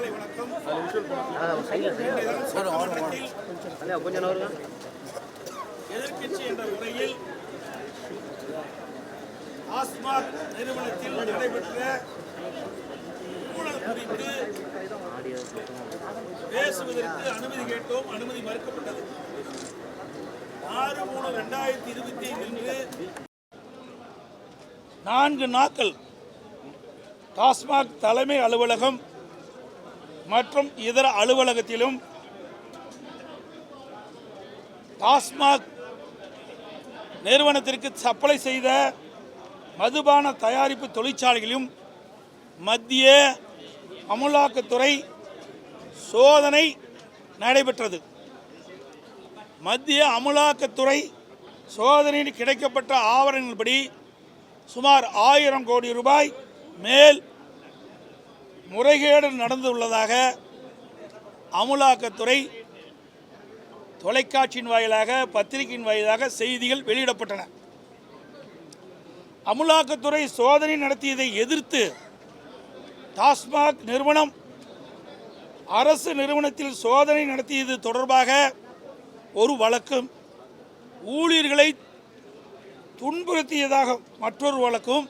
மாலை வணக்கம். எதிர்க்கட்சி என்ற முறையில் டாஸ்மாக் நிறுவனத்தில் நடைபெற்ற ஊழல் குறித்து பேசுவதற்கு அனுமதி கேட்டோம். அனுமதி மறுக்கப்பட்டது. 6/3/2025 4 நாட்கள் டாஸ்மாக் தலைமை அலுவலகம் மற்றும் இதர அலுவலகத்திலும் டாஸ்மாக் நிறுவனத்திற்கு சப்ளை செய்த மதுபான தயாரிப்பு தொழிற்சாலைகளிலும் மத்திய அமலாக்கத்துறை சோதனை நடைபெற்றது. மத்திய அமலாக்கத்துறை சோதனையில் கிடைக்கப்பட்ட ஆவணங்களின்படி சுமார் 1000 கோடி ரூபாய் மேல் முறைகேடு நடந்துள்ளதாக அமலாக்கத்துறை தொலைக்காட்சியின் வாயிலாக பத்திரிகையின் வாயிலாக செய்திகள் வெளியிடப்பட்டன. அமலாக்கத்துறை சோதனை நடத்தியதை எதிர்த்து டாஸ்மாக் நிறுவனம் அரசு நிறுவனத்தில் சோதனை நடத்தியது தொடர்பாக ஒரு வழக்கும், ஊழியர்களை துன்புறுத்தியதாக மற்றொரு வழக்கும்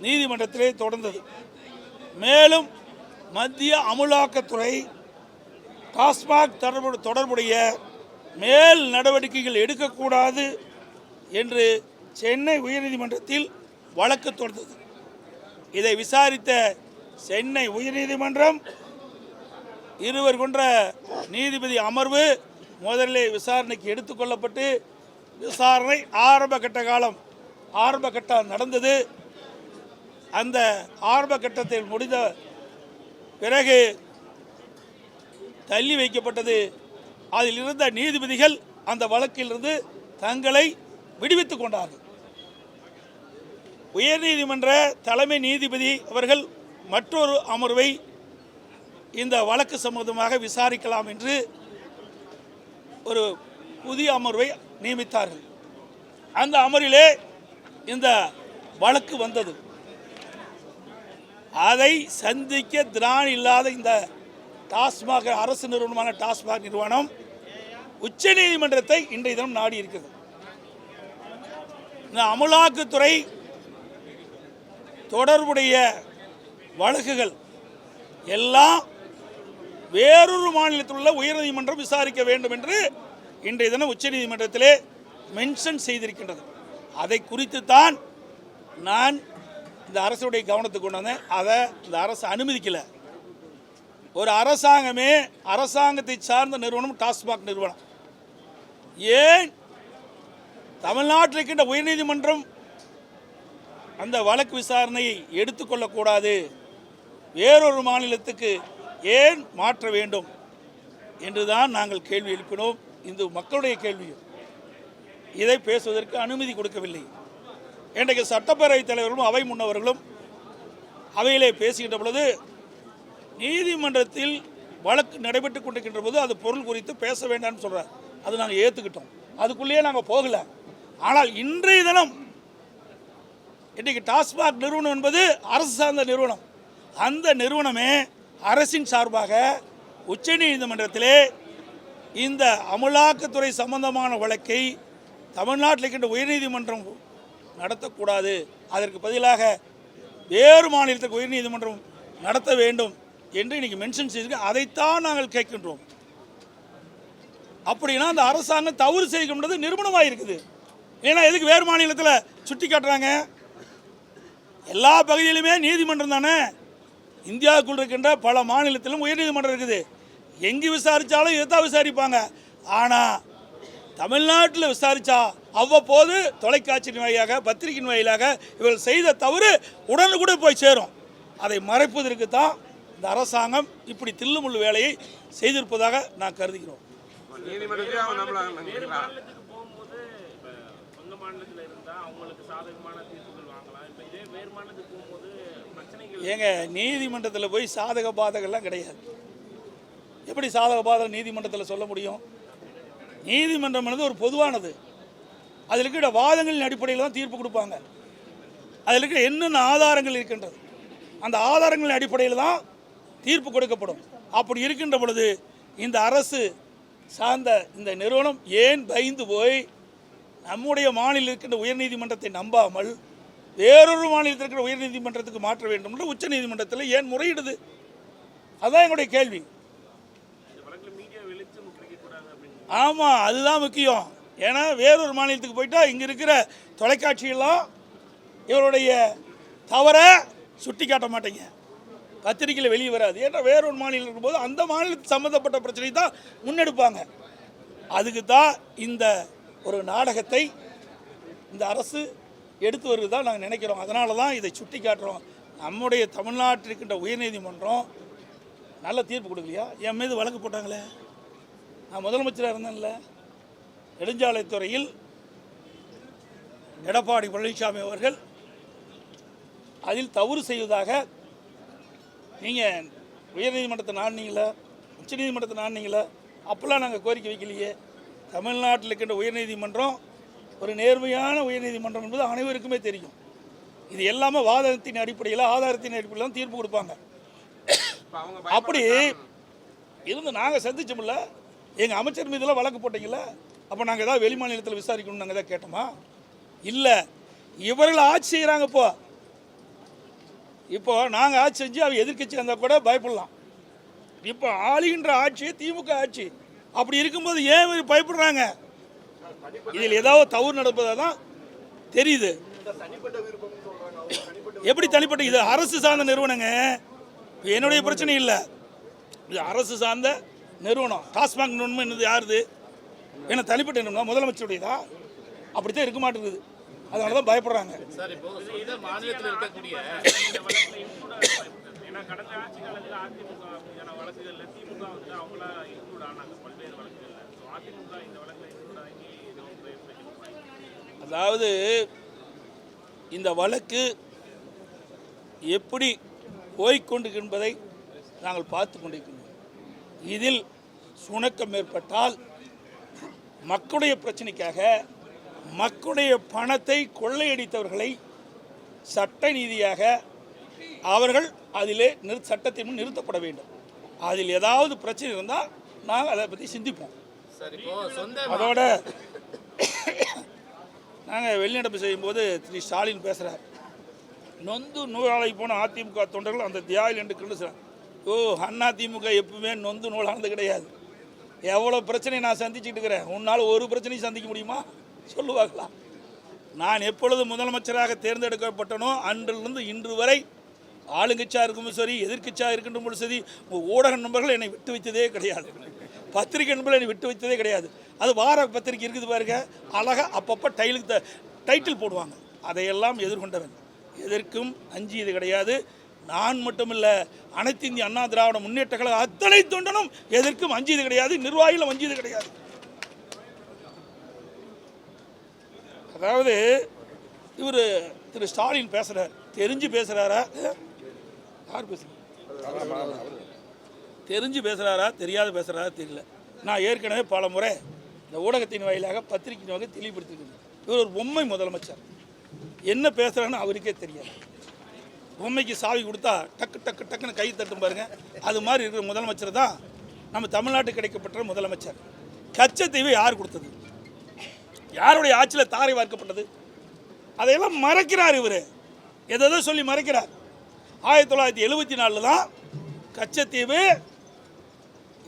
நீதிமன்றத்திலே தொடர்ந்தது. மேலும் மத்திய அமலாக்கத்துறை டாஸ்மாக் தொடர்புடைய மேல் நடவடிக்கைகள் எடுக்கக்கூடாது என்று சென்னை உயர்நீதிமன்றத்தில் வழக்கு தொடர்ந்தது. இதை விசாரித்த சென்னை உயர்நீதிமன்றம் 2 கொண்ட நீதிபதி அமர்வு முதலிலே விசாரணைக்கு எடுத்துக்கொள்ளப்பட்டு விசாரணை ஆரம்ப கட்டம் நடந்தது. அந்த ஆரம்ப கட்டத்தில் முடிந்த பிறகு தள்ளி வைக்கப்பட்டது. அதில் இருந்த நீதிபதிகள் அந்த வழக்கிலிருந்து தங்களை விடுவித்துக் கொண்டார்கள். உயர்நீதிமன்ற தலைமை நீதிபதி அவர்கள் மற்றொரு அமர்வை இந்த வழக்கு சம்பந்தமாக விசாரிக்கலாம் என்று ஒரு புதிய அமர்வை நியமித்தார்கள். அந்த அமர்விலே இந்த வழக்கு வந்தது. அதை சந்திக்க திராணி இல்லாத இந்த டாஸ்மாக் அரசு நிறுவனமான டாஸ்மாக் நிறுவனம் உச்ச நீதிமன்றத்தை இன்றைய தினம் நாடி இருக்கிறது. இந்த அமலாக்கத்துறை தொடர்புடைய வழக்குகள் எல்லாம் வேறொரு மாநிலத்தில் உள்ள உயர்நீதிமன்றம் விசாரிக்க வேண்டும் என்று இன்றைய தினம் உச்ச நீதிமன்றத்திலே மென்ஷன் செய்திருக்கின்றது. அதை குறித்து தான் நான் இந்த அரசுடைய கவனத்துக்கு கொண்டு வந்தேன். அதை இந்த அரசு அனுமதிக்கலை. ஒரு அரசாங்கத்தை சார்ந்த நிறுவனம் டாஸ்மாக் நிறுவனம். ஏன் தமிழ்நாட்டில் இருக்கின்ற உயர்நீதிமன்றம் அந்த வழக்கு விசாரணையை எடுத்துக்கொள்ளக்கூடாது, வேறொரு மாநிலத்துக்கு ஏன் மாற்ற வேண்டும் என்றுதான் நாங்கள் கேள்வி எழுப்பினோம். இந்த மக்களுடைய கேள்வியும் இதை பேசுவதற்கு அனுமதி கொடுக்கவில்லை. இன்றைக்கு சட்டப்பேரவைத் தலைவர்களும் அவை முன்னவர்களும் அவையிலே பேசுகின்ற பொழுது நீதிமன்றத்தில் வழக்கு நடைபெற்றுக் கொண்டிருக்கின்ற போது அது பொருள் குறித்து பேச வேண்டாம்னு சொல்கிறார். அது நாங்கள் ஏற்றுக்கிட்டோம். அதுக்குள்ளேயே நாங்கள் போகல. ஆனால் இன்றைய தினம் இன்றைக்கு டாஸ்மாக் நிறுவனம் என்பது அரசு சார்ந்த நிறுவனம். அந்த நிறுவனமே அரசின் சார்பாக உச்ச நீதிமன்றத்திலே இந்த அமலாக்கத்துறை சம்பந்தமான வழக்கை தமிழ்நாட்டில் இருக்கின்ற உயர்நீதிமன்றம் நடத்தக்கூடாது, அதற்கு பதிலாக வேறு மாநிலத்துக்கு உயர்நீதிமன்றம் நடத்த வேண்டும் என்று இன்றைக்கி மென்ஷன் செய்திருக்க. அதைத்தான் நாங்கள் கேட்கின்றோம். அப்படின்னா அந்த அரசாங்கம் தவறு செய்கின்றது நிரூபணமாக இருக்குது. ஏன்னா எதுக்கு வேறு மாநிலத்தில் சுட்டி காட்டுறாங்க? எல்லா பகுதியிலுமே நீதிமன்றம் தானே. இந்தியாவுக்குள் இருக்கின்ற பல மாநிலத்திலும் உயர்நீதிமன்றம் இருக்குது. எங்கே விசாரித்தாலும் இதைத்தான் விசாரிப்பாங்க. ஆனால் தமிழ்நாட்டில் விசாரித்தா அவ்வப்போது தொலைக்காட்சியின் வாயிலாக பத்திரிகையின் வாயிலாக இவர்கள் செய்த தவறு உடனுக்குடன் போய் சேரும். அதை மறைப்பதற்கு தான் இந்த அரசாங்கம் இப்படி தில்லுமுள்ளு வேலையை செய்திருப்பதாக நான் கருதுகிறோம். ஏங்க நீதிமன்றத்தில் போய் சாதக பாதகம்லாம் கிடையாது. எப்படி சாதக பாதகம் நீதிமன்றத்தில் சொல்ல முடியும்? நீதிமன்றம் என்பது ஒரு பொதுவானது. அதில் இருக்கிற வாதங்களின் அடிப்படையில் தான் தீர்ப்பு கொடுப்பாங்க. அதில் இருக்கிற என்னென்ன ஆதாரங்கள் இருக்கின்றது அந்த ஆதாரங்களின் அடிப்படையில் தான் தீர்ப்பு கொடுக்கப்படும். அப்படி இருக்கின்ற பொழுது இந்த அரசு சார்ந்த இந்த நிறுவனம் ஏன் பயந்து போய் நம்முடைய மாநிலம் இருக்கின்ற உயர்நீதிமன்றத்தை நம்பாமல் வேறொரு மாநிலத்தில் இருக்கிற உயர்நீதிமன்றத்துக்கு மாற்ற வேண்டும் என்று உச்ச நீதிமன்றத்தில் ஏன் முறையிடுது? அதுதான் எங்களுடைய கேள்வி. ஆமாம், அதுதான் முக்கியம். ஏன்னா வேறொரு மாநிலத்துக்கு போயிட்டா இங்கே இருக்கிற தொலைக்காட்சியெல்லாம் இவருடைய தவறை சுட்டி காட்ட மாட்டேங்க, பத்திரிகையில் வெளியே வராது. ஏன்னா வேறொரு மாநிலம் இருக்கும்போது அந்த மாநிலத்துக்கு சம்மந்தப்பட்ட பிரச்சனை தான் முன்னெடுப்பாங்க. அதுக்கு தான் இந்த ஒரு நாடகத்தை இந்த அரசு எடுத்து வருவது தான் நாங்கள் நினைக்கிறோம். அதனால தான் இதை சுட்டி காட்டுறோம். நம்முடைய தமிழ்நாட்டில் இருக்கின்ற உயர்நீதிமன்றம் நல்ல தீர்ப்பு கொடுக்கலையா? என் மீது வழக்கு போட்டாங்களே, நான் முதலமைச்சராக இருந்தேன்ல, நெடுஞ்சாலைத்துறையில் எடப்பாடி பழனிசாமி அவர்கள் அதில் தவறு செய்வதாக நீங்கள் உயர்நீதிமன்றத்தை நாடினீங்களா, உச்சநீதிமன்றத்தை நாடினீங்களா? அப்போல்லாம் நாங்கள் கோரிக்கை வைக்கலையே. தமிழ்நாட்டில் இருக்கின்ற உயர்நீதிமன்றம் ஒரு நேர்மையான உயர்நீதிமன்றம் என்பது அனைவருக்குமே தெரியும். இது எல்லாமே வாதத்தின் அடிப்படையில் ஆதாரத்தின் அடிப்படையில் தான் தீர்ப்பு கொடுப்பாங்க. அப்படி இருந்து நாங்கள் சந்திச்சோம்ல, எங்கள் அமைச்சர் மீதெல்லாம் வழக்கு போட்டிங்கள, அப்போ நாங்கள் ஏதாவது வெளி மாநிலத்தில் விசாரிக்கணும்னு நாங்கள் ஏதாவது கேட்டோமா? இல்லை, இவர்கள் ஆட்சி செய்கிறாங்க. இப்போ நாங்கள் ஆட்சி செஞ்சு அவங்க எதிர்கட்சி இருந்தால் கூட பயப்படலாம். இப்போ ஆளுகின்ற ஆட்சி திமுக ஆட்சி. அப்படி இருக்கும்போது ஏன் பயப்படுறாங்க? இதில் ஏதாவது தவறு நடப்பதாக தான் தெரியுது. எப்படி தனிப்பட்ட? இது அரசு சார்ந்த நிறுவனங்க, என்னுடைய பிரச்சனை இல்லை. இது அரசு சார்ந்த நிறுவனம். டாஸ்மாக் நிறுவனம் என்னது யாருது? ஏன்னா தனிப்பட்ட நிறுவனம் முதலமைச்சருடையதா? அப்படித்தான் இருக்க மாட்டேங்குது. அதனால தான் பயப்படுறாங்க. மாநிலத்தில் இருக்கக்கூடிய அதாவது இந்த வழக்கு எப்படி போய்கொண்டு என்பதை நாங்கள் பார்த்து கொண்டிருக்கின்றோம். இதில் சுணக்கம் ஏற்பட்டால் மக்களுடைய பிரச்சனைக்காக மக்களுடைய பணத்தை கொள்ளையடித்தவர்களை சட்ட நீதியாக அவர்கள் அதிலே சட்டத்தின் முன் நிறுத்தப்பட வேண்டும். அதில் ஏதாவது பிரச்சனை இருந்தால் நாங்கள் அதை பற்றி சிந்திப்போம். அதோட நாங்கள் வெளிநடப்பு செய்யும்போது திரு ஸ்டாலின் பேசுகிறார், நொந்து நூலாளி போன அதிமுக தொண்டர்கள் அந்த தியாகில் என்று கிண்டுகிறார். அதிமுக எப்பவுமே நொந்து நூலானது கிடையாது. எவ்வளோ பிரச்சனை நான் சந்திச்சுட்டு இருக்கிறேன், உன்னால் ஒரு பிரச்சனையும் சந்திக்க முடியுமா சொல்லுவாங்களா? நான் எப்பொழுது முதலமைச்சராக தேர்ந்தெடுக்கப்பட்டனோ அன்றிலிருந்து இன்று வரை ஆளுங்கட்சியாக இருக்கும் சரி, எதிர்கட்சியாக இருக்கின்ற சரி, ஊடக நண்பர்கள் என்னை விட்டு வைத்ததே கிடையாது, பத்திரிகை நண்பர்கள் என்னை விட்டு வைத்ததே கிடையாது. அது வார பத்திரிகை இருக்குது பாருங்க, அழகாக அப்பப்போ டைட்டில் போடுவாங்க. அதையெல்லாம் எதிர்கொண்டவன், எதற்கும் அஞ்சியது கிடையாது. நான் மட்டுமில்லை, அனைத்து இந்திய அண்ணா திராவிட முன்னேற்ற கழக அத்தனை தொண்டனும் எதற்கும் அஞ்சியது கிடையாது, நிர்வாகிகளும் அஞ்சியது கிடையாது. அதாவது இவர் திரு ஸ்டாலின் பேசுகிறார், தெரிஞ்சு பேசுகிறாரா, யார் பேசுகிறார், தெரிஞ்சு பேசுகிறாரா தெரியாத பேசுகிறாரா தெரியல. நான் ஏற்கனவே பல முறை இந்த ஊடகத்தின் வாயிலாக பத்திரிகையின் வகை தெளிவுபடுத்திருக்கேன். இவர் ஒரு பொம்மை முதலமைச்சர், என்ன பேசுகிறான்னு அவருக்கே தெரியாது. பொம்மைக்கு சாவி கொடுத்தா டக்கு டக்கு டக்குன்னு கை தட்டும் பாருங்க, அது மாதிரி இருக்கிற முதலமைச்சர் தான் நம்ம தமிழ்நாட்டுக்கு கிடைக்கப்பட்ட முதலமைச்சர். கச்சத்தீவை யார் கொடுத்தது? யாருடைய ஆட்சியில் தாரை வார்க்கப்பட்டது? அதையெல்லாம் மறைக்கிறார் இவர், எதோ சொல்லி மறைக்கிறார். 1974 தான் கச்சத்தீவு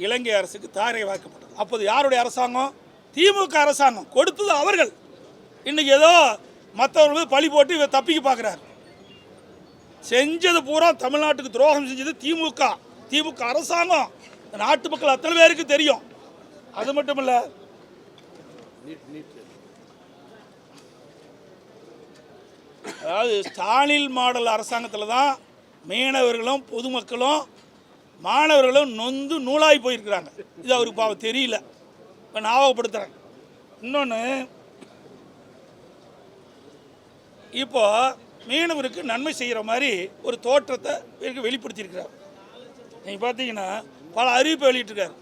இலங்கை அரசுக்கு தாரை வார்க்கப்பட்டது. அப்போது யாருடைய அரசாங்கம்? திமுக அரசாங்கம். கொடுத்தது அவர்கள். இன்னைக்கு ஏதோ மற்றவர்கள் பழி போட்டு இவர் தப்பிக்க பார்க்குறார். செஞ்சது பூரா தமிழ்நாட்டுக்கு துரோகம் செஞ்சது திமுக அரசாங்கம். நாட்டு மக்கள் அத்தனை பேருக்கு தெரியும். அது மட்டும் இல்லை, அதாவது ஸ்டாலின் மாடல் அரசாங்கத்தில் தான் மீனவர்களும் பொதுமக்களும் மாணவர்களும் நொந்து நூலாகி போயிருக்கிறாங்க. இது அவருக்கு பாவம் தெரியல. இப்போ ஞாபகப்படுத்துகிறேன். இன்னொன்று, இப்போ மீனவருக்கு நன்மை செய்கிற மாதிரி ஒரு தோற்றத்தை வெளிப்படுத்தியிருக்கிறார். நீங்கள் பார்த்தீங்கன்னா பல அறிவிப்பை வெளியிட்டிருக்கார்.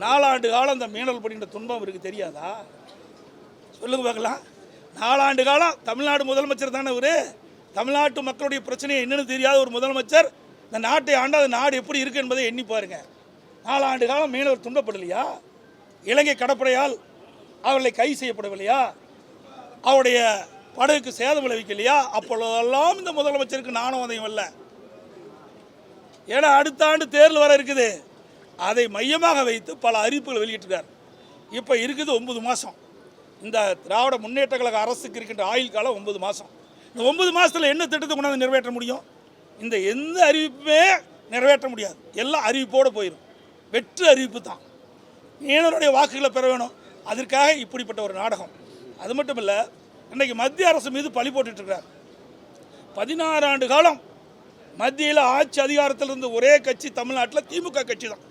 4 ஆண்டு காலம் அந்த மீனவர் படுகின்ற துன்பம் அவருக்கு தெரியாதா? சொல்லுங்க பார்க்கலாம். 4 ஆண்டு காலம் தமிழ்நாடு முதலமைச்சர் தானே இவர். தமிழ்நாட்டு மக்களுடைய பிரச்சனையை என்னென்னு தெரியாத ஒரு முதலமைச்சர் இந்த நாட்டை ஆண்டால் அந்த நாடு எப்படி இருக்குது என்பதை எண்ணி பாருங்கள். 4 ஆண்டு காலம் மீனவர் துன்பப்படலையா? இலங்கை கடற்படையால் அவர்களை கைது செய்யப்படவில்லையா? அவருடைய படகுக்கு சேதம் விளைவிக்கலையா? அப்பொழுதெல்லாம் இந்த முதலமைச்சருக்கு நானும் அதையும் இல்லை. ஏன்னா அடுத்த ஆண்டு தேர்தல் வர இருக்குது. அதை மையமாக வைத்து பல அறிவிப்புகள் வெளியிட்டிருக்கார். இப்போ இருக்குது 9 மாதம். இந்த திராவிட முன்னேற்ற கழக அரசுக்கு இருக்கின்ற ஆயுள் காலம் 9 மாதம். இந்த 9 மாதத்தில் என்ன திட்டத்தை கொண்டாந்து நிறைவேற்ற முடியும்? இந்த எந்த அறிவிப்புமே நிறைவேற்ற முடியாது. எல்லாம் அறிவிப்போடு போயிடும். வெற்று அறிவிப்பு தான். மீனவருடைய வாக்குகளை பெற வேணும். அதற்காக இப்படிப்பட்ட ஒரு நாடகம். அது மட்டும் இல்லை, இன்றைக்கி மத்திய அரசு மீது பழி போட்டுட்ருக்கிறார். 16 ஆண்டு காலம் மத்தியில் ஆட்சி அதிகாரத்தில் இருந்த ஒரே கட்சி தமிழ்நாட்டில் திமுக கட்சி தான்.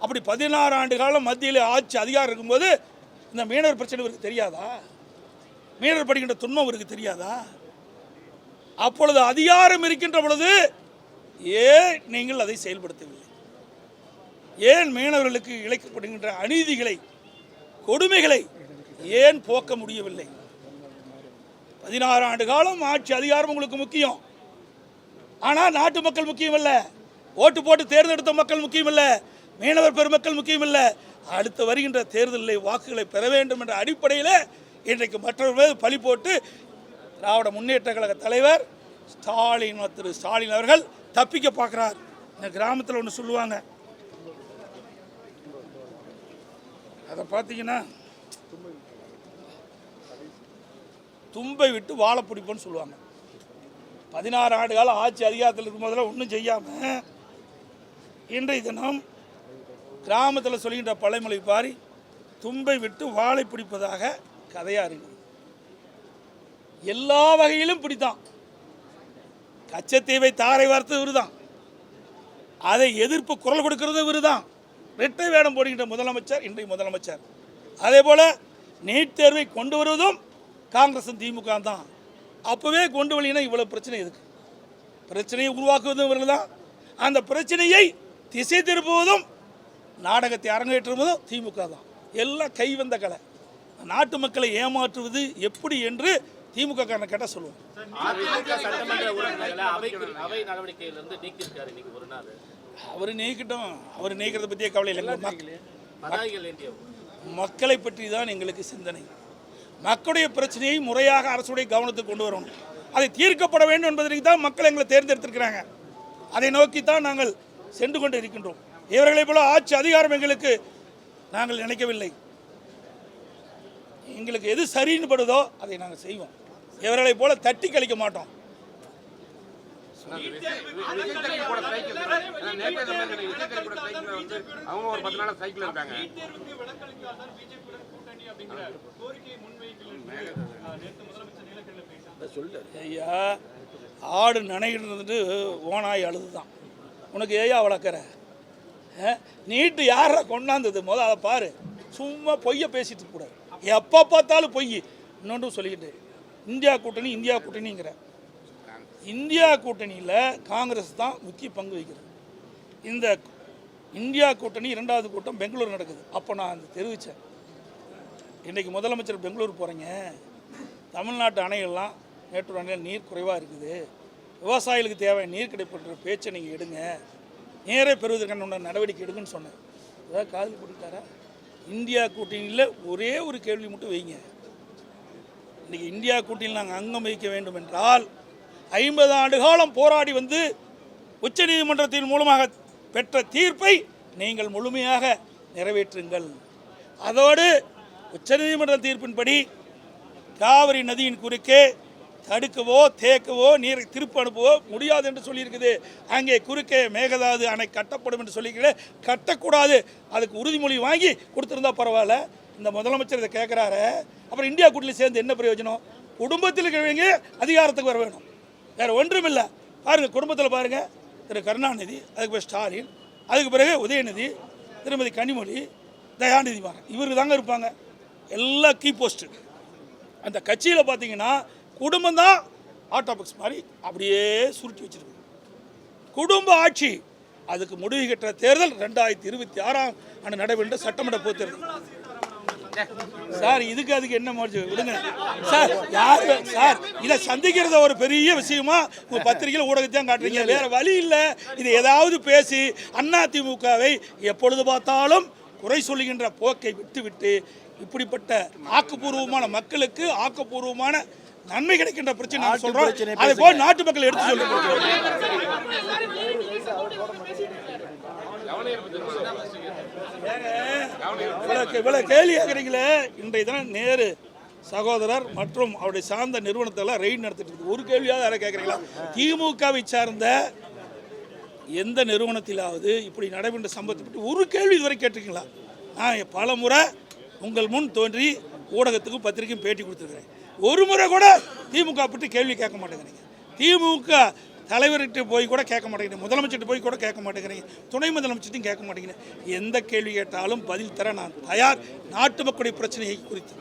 அப்படி 16 ஆண்டு காலம் மத்தியில் ஆட்சி அதிகாரம் இருக்கும்போது இந்த மீனவர் பிரச்சனை இவருக்கு தெரியாதா? மீனவர் படிக்கின்ற துன்பம் இவருக்கு தெரியாதா? அப்பொழுது அதிகாரம் இருக்கின்ற பொழுது ஏன் நீங்கள் அதை செயல்படுத்தவில்லை? ஏன் மீனவர்களுக்கு இழைக்கப்படுகின்ற அநீதிகளை, கொடுமைகளை ஏன் போக்க முடியவில்லை? 16 ஆண்டு காலம் ஆட்சி அதிகாரம் உங்களுக்கு முக்கியம். ஆனால் நாட்டு மக்கள் முக்கியம் இல்லை. ஓட்டு போட்டு தேர்ந்தெடுத்த மக்கள் முக்கியம் இல்லை. மீனவர் பெருமக்கள் முக்கியம் இல்லை. அடுத்து வருகின்ற தேர்தலில் வாக்குகளை பெற வேண்டும் என்ற அடிப்படையில் இன்றைக்கு மற்றவர்கள் மீது பழி போட்டு திராவிட முன்னேற்ற கழக தலைவர் திரு ஸ்டாலின் அவர்கள் தப்பிக்க பார்க்குறார். இந்த கிராமத்தில் ஒன்று சொல்லுவாங்க, அதை பார்த்தீங்கன்னா தும்பை விட்டு வாழை பிடிப்போன்னு சொல்லுவாங்க. 16 ஆண்டு காலம் ஆட்சி அதிகாரத்தில் இருக்கும் போதெல்லாம் ஒன்றும் செய்யாமல் இன்றைய தினம் கிராமத்தில் சொல்கின்ற பழைமொழி பாரி தும்பை விட்டு வாழை பிடிப்பதாக கதையாக இருக்குது. எல்லா வகையிலும் பிடித்தான். கச்சத்தீவை தாரை வார்த்து இவருதான். அதை எதிர்ப்பு குரல் கொடுக்கிறது இவருதான். இரட்டை வேடம் போடுகின்ற முதலமைச்சர் இன்றைய முதலமைச்சர். அதே போல் நீட் தேர்வை கொண்டு வருவதும் காங்கிரஸும் திமுக தான். அப்போவே கொண்டு வரலினா இவ்வளோ பிரச்சனை எதுக்கு? பிரச்சனையை உருவாக்குவதும் இவர்கள் தான். அந்த பிரச்சனையை திசை திருப்புவதும் நாடகத்தை அரங்கேற்றுவதும் திமுக தான். எல்லாம் கைவந்த கலை. நாட்டு மக்களை ஏமாற்றுவது எப்படி என்று திமுக காரனை கேட்டால் சொல்லுவோம். சட்டமன்ற உறுப்பினர்களை அவை நடவடிக்கையிலிருந்து நீக்கியிருக்காரு இன்னைக்கு ஒரு நாள். அவர் நீக்கிட்டோம். அவர் நீக்கிறத பற்றியே கவலை இல்லை. மக்களை பற்றி தான் எங்களுக்கு சிந்தனை. மக்களுடைய பிரச்சனையை முறையாக அரசுடைய கவனத்துக்கு கொண்டு வரணும். அதை தீர்க்கப்பட வேண்டும் என்பதற்கு தான் மக்கள் எங்களை தேர்ந்தெடுத்திருக்கிறாங்க. அதை நோக்கி தான் நாங்கள் சென்று கொண்டு இருக்கின்றோம். இவர்களைப் போல ஆட்சி அதிகாரம் எங்களுக்கு நாங்கள் நினைக்கவில்லை. எங்களுக்கு எது சரின்னு படுதோ அதை நாங்கள் செய்வோம். இவர்களைப் போல தட்டி கழிக்க மாட்டோம். ஐயா, ஆடு நனைகிட்டு ஓனாய் அழுதுதான். உனக்கு ஏயா வளர்க்குற? நீட்டு யாரை கொண்டாந்தது? முதல் அதை பாரு. சும்மா பொய்யை பேசிட்டு கூடாது. எப்போ பார்த்தாலும் பொய். இன்னொன்று சொல்லிக்கிட்டு இந்தியா கூட்டணிங்கிற இந்தியா கூட்டணியில் காங்கிரஸ் தான் முக்கிய பங்கு வகிக்கிறது. இந்த இந்தியா கூட்டணி 2வது கூட்டம் பெங்களூர் நடக்குது. அப்போ நான் தெரிவித்தேன், இன்றைக்கி முதலமைச்சர் பெங்களூர் போகிறீங்க, தமிழ்நாட்டு அணைகள்லாம் மேட்டூர் அணையில் நீர் குறைவாக இருக்குது, விவசாயிகளுக்கு தேவை நீர் கிடைப்பன்ற பேச்சை நீங்கள் எடுங்க, நேரே பெறுவதற்கான நடவடிக்கை எடுங்கன்னு சொன்னேன். ஏதாவது காதில் போட்டுட்டாரா? இந்தியா கூட்டணியில் ஒரே ஒரு கேள்வி மட்டும் வைங்க. இன்றைக்கி இந்தியா கூட்டணியில் நாங்கள் அங்கம் வகிக்க வேண்டும் என்றால் 50 ஆண்டு காலம் போராடி வந்து உச்சநீதிமன்றத்தின் மூலமாக பெற்ற தீர்ப்பை நீங்கள் முழுமையாக நிறைவேற்றுங்கள். அதோடு உச்சநீதிமன்ற தீர்ப்பின்படி காவிரி நதியின் குறுக்கே தடுக்கவோ தேக்கவோ நீரை திருப்பி அனுப்பவோ முடியாது என்று சொல்லியிருக்குது. அங்கே குறுக்கே மேகதாது அணை கட்டப்படும் என்று சொல்லியிருக்கிறேன். கட்டக்கூடாது. அதுக்கு உறுதிமொழி வாங்கி கொடுத்துருந்தா பரவாயில்ல. இந்த முதலமைச்சர் இதை கேட்குறாரு. அப்புறம் இந்தியா கூட்டணியில் சேர்ந்து என்ன பிரயோஜனம்? குடும்பத்தில் இருக்கிறவங்க அதிகாரத்துக்கு வர வேணும், வேறு ஒன்றும் இல்லை. பாருங்கள், குடும்பத்தில் பாருங்கள், திரு கருணாநிதி, அதுக்கு பிறகு ஸ்டாலின், அதுக்கு பிறகு உதயநிதி, திருமதி கனிமொழி, தயாநிதி மாறன், இவருக்கு தாங்க இருப்பாங்க எல்லா கீ போஸ்ட்டு. அந்த கட்சியில் பார்த்தீங்கன்னா குடும்பம் தான் ஆட்டோபாக்ஸ் மாதிரி அப்படியே சுருட்டி வச்சிருக்கு. குடும்ப ஆட்சி. அதுக்கு முடிவு கட்டுற தேர்தல் 2026 ஆண்டு நடைபெற்ற சட்டமன்ற பொதுத் தேர்தல். சார் இதுக்கு அதுக்கு என்ன மாற்று விடுங்க சார். யார் சார் இதை சந்திக்கிறத ஒரு பெரிய விஷயமா உங்க பத்திரிகையில் ஊடகத்தையும் காட்டுறீங்க. வேற வழி இல்லை. இது ஏதாவது பேசி அதிமுகவை எப்பொழுது பார்த்தாலும் குறை சொல்லுகின்ற போக்கை விட்டுவிட்டு இப்படிப்பட்ட ஆக்கப்பூர்வமான மக்களுக்கு ஆக்கப்பூர்வமான நன்மை கிடைக்கின்ற பிரச்சனை நான் சொல்றோம். அதை போய் நாட்டு மக்கள் எடுத்து சொல்லுங்க. இவ்வளவு கேள்வி கேட்குறீங்களே. இன்றைய தினம் நேரு சகோதரர் மற்றும் அவருடைய சார்ந்த நிறுவனத்தெல்லாம் ரெய்டு நடத்திட்டு இருக்கு. ஒரு கேள்வியாவது யாரை கேட்குறீங்களா? திமுகவை சார்ந்த எந்த நிறுவனத்திலாவது இப்படி நடைபெற்ற சம்பவத்தை பற்றி ஒரு கேள்வி இதுவரை கேட்டிருக்கீங்களா? நான் பல முறை உங்கள் முன் தோன்றி ஊடகத்துக்கும் பத்திரிகையும் பேட்டி கொடுத்துருக்கிறேன். ஒரு முறை கூட திமுக பற்றி கேள்வி கேட்க மாட்டேங்கிறீங்க. திமுக தலைவர்கிட்ட போய் கூட கேட்க மாட்டேங்கிறீங்க. முதலமைச்சர்கிட்ட போய் கூட கேட்க மாட்டேங்கிறீங்க. துணை முதலமைச்சர்ட்டையும் கேட்க மாட்டேங்கிறீங்க. எந்த கேள்வி கேட்டாலும் பதில் தர நான் தயார். நாட்டு மக்களுடைய பிரச்சனையை குறித்து